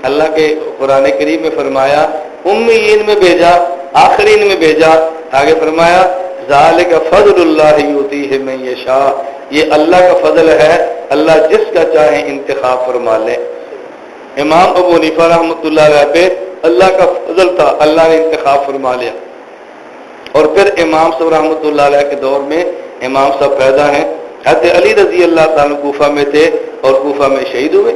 اللہ کے قرآن کریم میں فرمایا امیین میں بھیجا، آخرین میں بھیجا، آگے فرمایا ذالک فضل اللہ یؤتیہ من یشاء، یہ اللہ کا فضل ہے، اللہ جس کا چاہے انتخاب فرما لے۔ امام ابو حنیفہ رحمۃ اللہ علیہ پہ اللہ کا فضل تھا، اللہ نے انتخاب فرما لیا۔ اور پھر امام صاحب رحمۃ اللہ علیہ کے دور میں امام صاحب پیدا ہیں، حضرت علی رضی اللہ تعالیٰ کوفہ میں تھے اور کوفہ میں شہید ہوئے،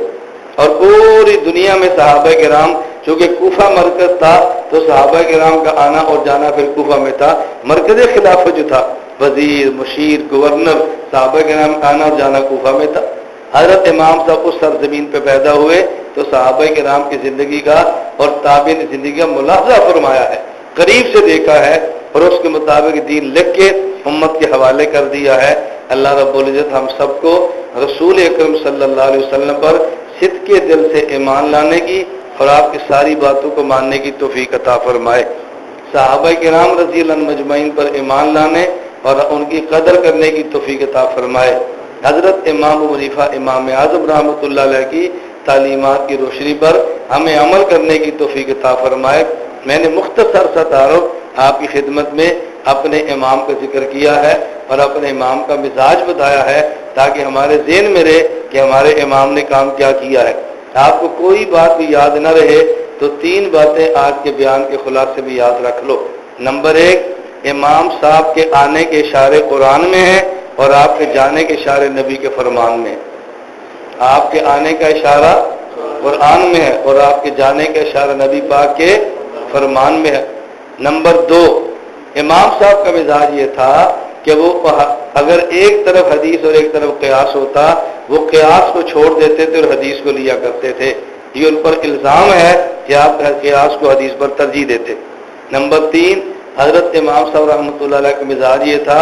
اور پوری دنیا میں صحابہ کرام، چونکہ کوفہ مرکز تھا تو صحابہ کرام کا آنا اور جانا پھر کوفہ میں تھا، مرکز خلافت جو تھا، وزیر، مشیر، گورنر، صحابہ کرام کا آنا اور جانا کوفہ میں تھا۔ حضرت امام صاحب اس سرزمین پہ پیدا ہوئے تو صحابہ کرام کی زندگی کا اور تابعین کی زندگی کا ملاحظہ فرمایا ہے، قریب سے دیکھا ہے، اور اس کے مطابق دین لکھ کے امت کے حوالے کر دیا ہے۔ اللہ رب العزت ہم سب کو رسول اکرم صلی اللہ علیہ وسلم پر صدق کے دل سے ایمان لانے کی اور آپ کی ساری باتوں کو ماننے کی توفیق عطا فرمائے۔ صحابہ کرام رضی اللہ عنہم مجمعین پر ایمان لانے اور ان کی قدر کرنے کی توفیق عطا فرمائے۔ حضرت امام ابو حنیفہ امام اعظم رحمۃ اللہ علیہ کی تعلیمات کی روشنی پر ہمیں عمل کرنے کی توفیق عطا فرمائے۔ میں نے مختصر سا تعارف آپ کی خدمت میں اپنے امام کا ذکر کیا ہے اور اپنے امام کا مزاج بتایا ہے، تاکہ ہمارے ذہن میں رہے کہ ہمارے امام نے کام کیا کیا ہے۔ آپ کو کوئی بات بھی یاد نہ رہے تو 3 باتیں آج کے بیان کے خلاصے بھی یاد رکھ لو۔ نمبر 1، امام صاحب کے آنے کے اشارے قرآن میں ہیں اور آپ کے جانے کے اشارے نبی کے فرمان میں ہیں۔ آپ کے آنے کا اشارہ قرآن میں ہے اور آپ کے جانے کا اشارہ نبی پاک کے فرمان میں ہے۔ نمبر 2، امام صاحب کا مزاج یہ تھا کہ وہ اگر ایک طرف حدیث اور ایک طرف قیاس ہوتا، وہ قیاس کو چھوڑ دیتے تھے اور حدیث کو لیا کرتے تھے۔ یہ ان پر الزام ہے کہ آپ قیاس کو حدیث پر ترجیح دیتے۔ نمبر 3، حضرت امام صاحب رحمۃ اللہ علیہ کا مزاج یہ تھا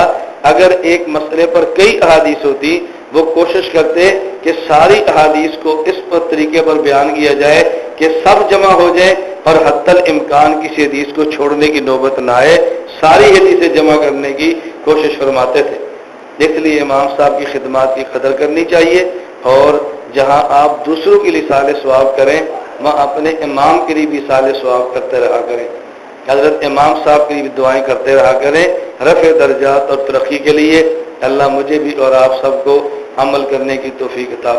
اگر ایک مسئلے پر کئی احادیث ہوتی، وہ کوشش کرتے کہ ساری احادیث کو اس طریقے پر بیان کیا جائے کہ سب جمع ہو جائیں اور حتی الامکان کسی حدیث کو چھوڑنے کی نوبت نہ آئے، ساری حدیثیں جمع کرنے کی کوشش فرماتے تھے۔ اس لیے امام صاحب کی خدمات کی قدر کرنی چاہیے، اور جہاں آپ دوسروں کے لیے اصال ثواب کریں، وہاں اپنے امام کے لیے بھی اصال ثواب کرتے رہا کریں۔ حضرت امام صاحب کے لیے بھی دعائیں کرتے رہا کریں رفع درجات اور ترقی کے لیے۔ اللہ مجھے بھی اور آپ سب کو عمل کرنے کی توفیق عطا